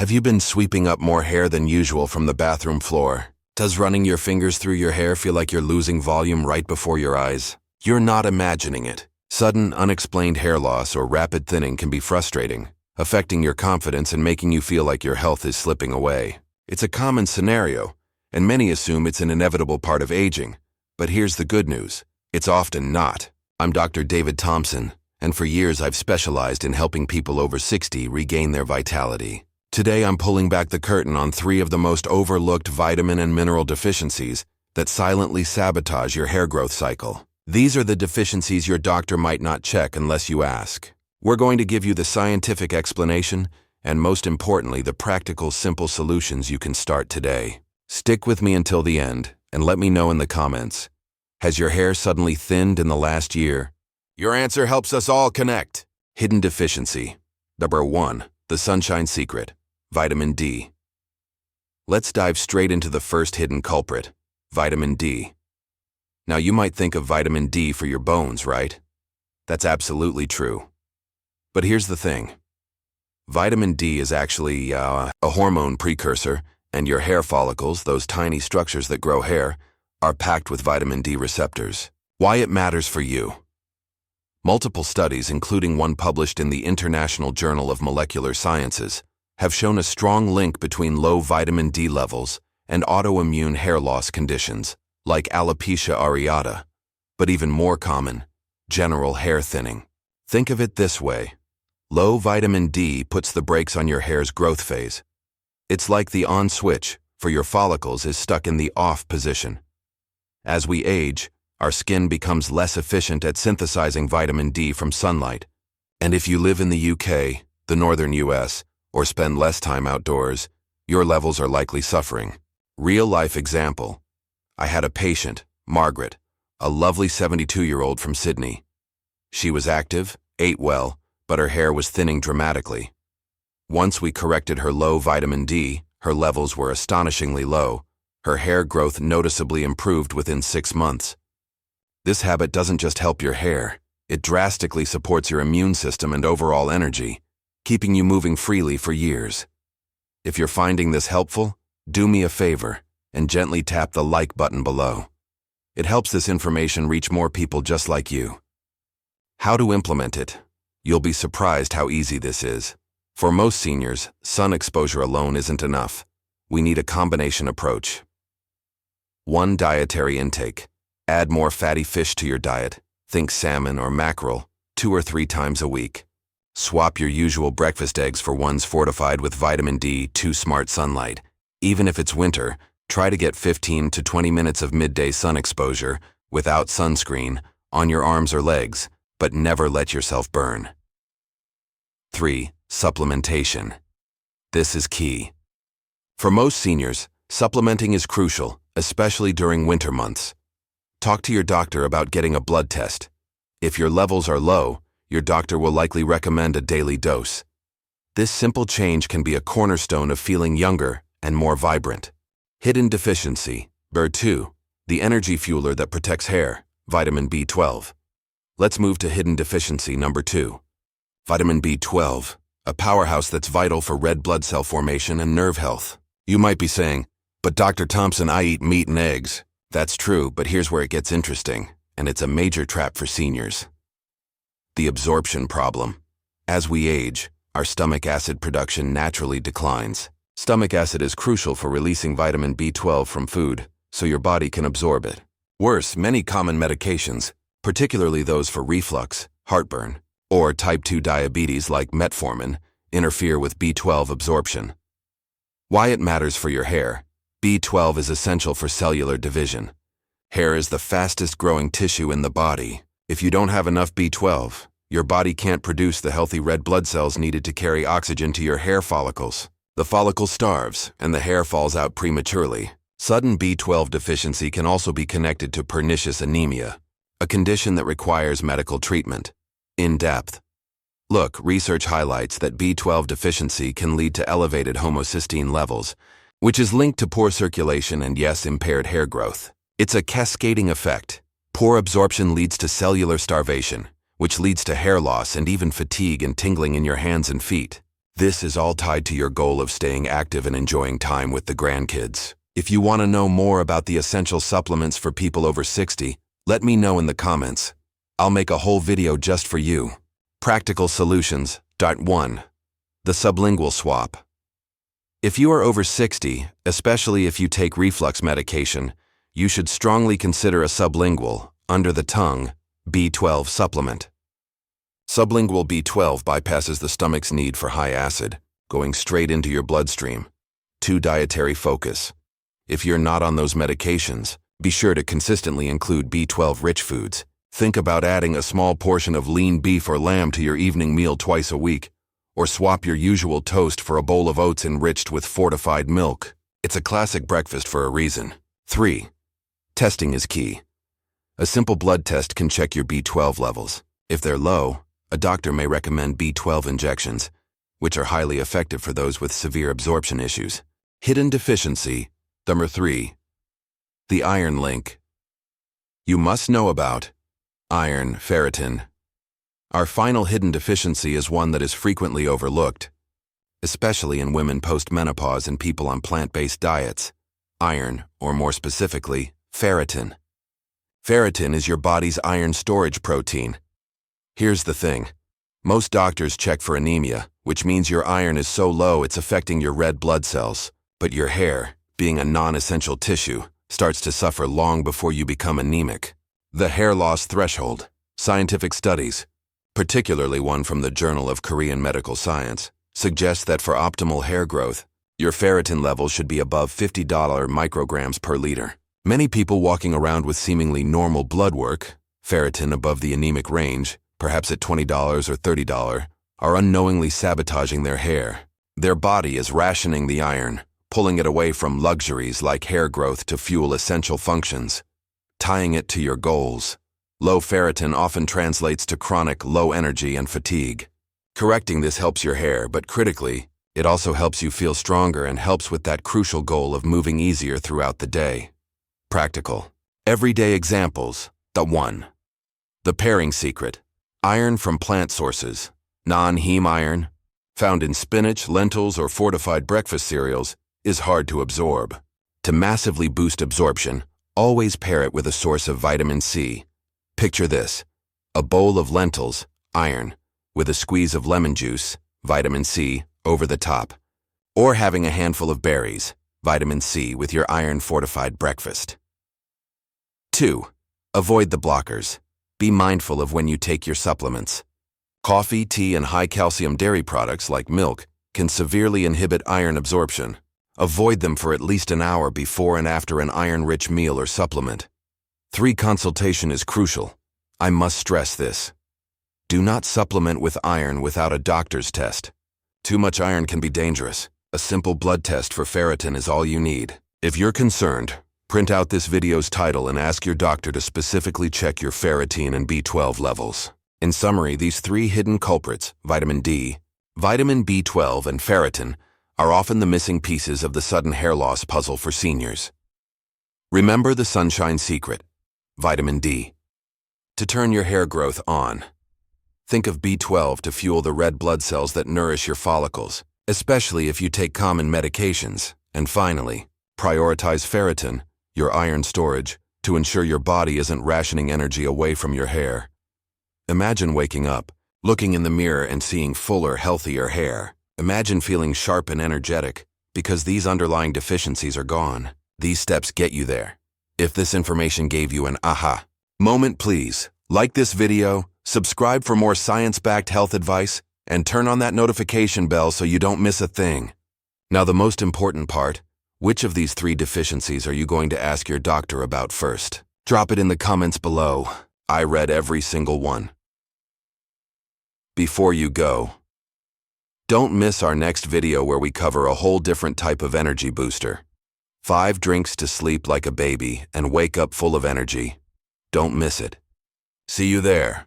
Have you been sweeping up more hair than usual from the bathroom floor? Does running your fingers through your hair feel like you're losing volume right before your eyes? You're not imagining it. Sudden, unexplained hair loss or rapid thinning can be frustrating, affecting your confidence and making you feel like your health is slipping away. It's a common scenario, and many assume it's an inevitable part of aging. But here's the good news. It's often not. I'm Dr. David Thompson, and for years I've specialized in helping people over 60 regain their vitality. Today I'm pulling back the curtain on 3 of the most overlooked vitamin and mineral deficiencies that silently sabotage your hair growth cycle. These are the deficiencies your doctor might not check unless you ask. We're going to give you the scientific explanation and, most importantly, the practical, simple solutions you can start today. Stick with me until the end and let me know in the comments. Has your hair suddenly thinned in the last year? Your answer helps us all connect. Hidden deficiency. Number 1. The sunshine secret. Vitamin D. Let's dive straight into the first hidden culprit, vitamin D. Now you might think of vitamin D for your bones, right? That's absolutely true. But here's the thing. Vitamin D is actually a hormone precursor, and your hair follicles, those tiny structures that grow hair, are packed with vitamin D receptors. Why it matters for you. Multiple studies, including one published in the International Journal of Molecular Sciences, have shown a strong link between low vitamin D levels and autoimmune hair loss conditions, like alopecia areata, but even more common, general hair thinning. Think of it this way. Low vitamin D puts the brakes on your hair's growth phase. It's like the on switch for your follicles is stuck in the off position. As we age, our skin becomes less efficient at synthesizing vitamin D from sunlight. And if you live in the UK, the northern US, or spend less time outdoors, your levels are likely suffering. Real-life example. I had a patient, Margaret, a lovely 72-year-old from Sydney. She was active, ate well, but her hair was thinning dramatically. Once we corrected her low vitamin D, her levels were astonishingly low. Her hair growth noticeably improved within 6 months. This habit doesn't just help your hair, it drastically supports your immune system and overall energy, keeping you moving freely for years. If you're finding this helpful, do me a favor and gently tap the like button below. It helps this information reach more people just like you. How to implement it? You'll be surprised how easy this is. For most seniors, sun exposure alone isn't enough. We need a combination approach. 1. Dietary intake. Add more fatty fish to your diet. Think salmon or mackerel, 2 or 3 times a week. Swap your usual breakfast eggs for ones fortified with vitamin D, 2 smart sunlight. Even if it's winter, try to get 15 to 20 minutes of midday sun exposure, without sunscreen, on your arms or legs, but never let yourself burn. 3. Supplementation. This is key. For most seniors, supplementing is crucial, especially during winter months. Talk to your doctor about getting a blood test. If your levels are low, your doctor will likely recommend a daily dose. This simple change can be a cornerstone of feeling younger and more vibrant. Hidden deficiency. Number 2. The energy fueler that protects hair, vitamin B12. Let's move to hidden deficiency number 2. Vitamin B12, a powerhouse that's vital for red blood cell formation and nerve health. You might be saying, but Dr. Thompson, I eat meat and eggs. That's true, but here's where it gets interesting, and it's a major trap for seniors. The absorption problem. As we age, our stomach acid production naturally declines. Stomach acid is crucial for releasing vitamin B12 from food, so your body can absorb it. Worse, many common medications, particularly those for reflux, heartburn, or type 2 diabetes like metformin, interfere with B12 absorption. Why it matters for your hair. B12 is essential for cellular division. Hair is the fastest growing tissue in the body. If you don't have enough B12, your body can't produce the healthy red blood cells needed to carry oxygen to your hair follicles. The follicle starves, and the hair falls out prematurely. Sudden B12 deficiency can also be connected to pernicious anemia, a condition that requires medical treatment. In depth. Look, research highlights that B12 deficiency can lead to elevated homocysteine levels, which is linked to poor circulation and, yes, impaired hair growth. It's a cascading effect. Poor absorption leads to cellular starvation, which leads to hair loss and even fatigue and tingling in your hands and feet. This is all tied to your goal of staying active and enjoying time with the grandkids. If you want to know more about the essential supplements for people over 60, let me know in the comments. I'll make a whole video just for you. Practical solutions. 1. The sublingual swap. If you are over 60, especially if you take reflux medication, you should strongly consider a sublingual, under-the-tongue, B12 supplement. Sublingual B12 bypasses the stomach's need for high acid, going straight into your bloodstream. 2. Dietary focus. If you're not on those medications, be sure to consistently include B12-rich foods. Think about adding a small portion of lean beef or lamb to your evening meal twice a week, or swap your usual toast for a bowl of oats enriched with fortified milk. It's a classic breakfast for a reason. 3. Testing is key. A simple blood test can check your B12 levels. If they're low, a doctor may recommend B12 injections, which are highly effective for those with severe absorption issues. Hidden deficiency. Number 3. The iron link. You must know about iron, ferritin. Our final hidden deficiency is one that is frequently overlooked, especially in women post-menopause and people on plant-based diets. Iron, or more specifically, ferritin. Ferritin is your body's iron storage protein. Here's the thing. Most doctors check for anemia, which means your iron is so low it's affecting your red blood cells, but your hair, being a non-essential tissue, starts to suffer long before you become anemic. The hair loss threshold. Scientific studies, particularly one from the Journal of Korean Medical Science, suggests that for optimal hair growth, your ferritin level should be above 50 micrograms per liter. Many people walking around with seemingly normal blood work, ferritin above the anemic range, perhaps at $20 or $30, are unknowingly sabotaging their hair. Their body is rationing the iron, pulling it away from luxuries like hair growth to fuel essential functions, tying it to your goals. Low ferritin often translates to chronic low energy and fatigue. Correcting this helps your hair, but critically, it also helps you feel stronger and helps with that crucial goal of moving easier throughout the day. Practical. Everyday examples. 1. The pairing secret. Iron from plant sources. Non-heme iron, found in spinach, lentils, or fortified breakfast cereals, is hard to absorb. To massively boost absorption, always pair it with a source of vitamin C. Picture this: a bowl of lentils, iron, with a squeeze of lemon juice, vitamin C, over the top. Or having a handful of berries, vitamin C, with your iron-fortified breakfast. 2. Avoid the blockers. Be mindful of when you take your supplements. Coffee, tea, and high-calcium dairy products like milk can severely inhibit iron absorption. Avoid them for at least an hour before and after an iron-rich meal or supplement. 3. Consultation is crucial. I must stress this. Do not supplement with iron without a doctor's test. Too much iron can be dangerous. A simple blood test for ferritin is all you need. If you're concerned, print out this video's title and ask your doctor to specifically check your ferritin and B12 levels. In summary, these 3 hidden culprits, vitamin D, vitamin B12, and ferritin, are often the missing pieces of the sudden hair loss puzzle for seniors. Remember the sunshine secret, vitamin D. To turn your hair growth on. Think of B12 to fuel the red blood cells that nourish your follicles, especially if you take common medications. And finally, prioritize ferritin, your iron storage, to ensure your body isn't rationing energy away from your hair. Imagine waking up, looking in the mirror and seeing fuller, healthier hair. Imagine feeling sharp and energetic, because these underlying deficiencies are gone. These steps get you there. If this information gave you an aha moment, please like this video, subscribe for more science-backed health advice, and turn on that notification bell so you don't miss a thing. Now the most important part, which of these 3 deficiencies are you going to ask your doctor about first? Drop it in the comments below. I read every single one. Before you go, don't miss our next video where we cover a whole different type of energy booster. 5 drinks to sleep like a baby and wake up full of energy. Don't miss it. See you there.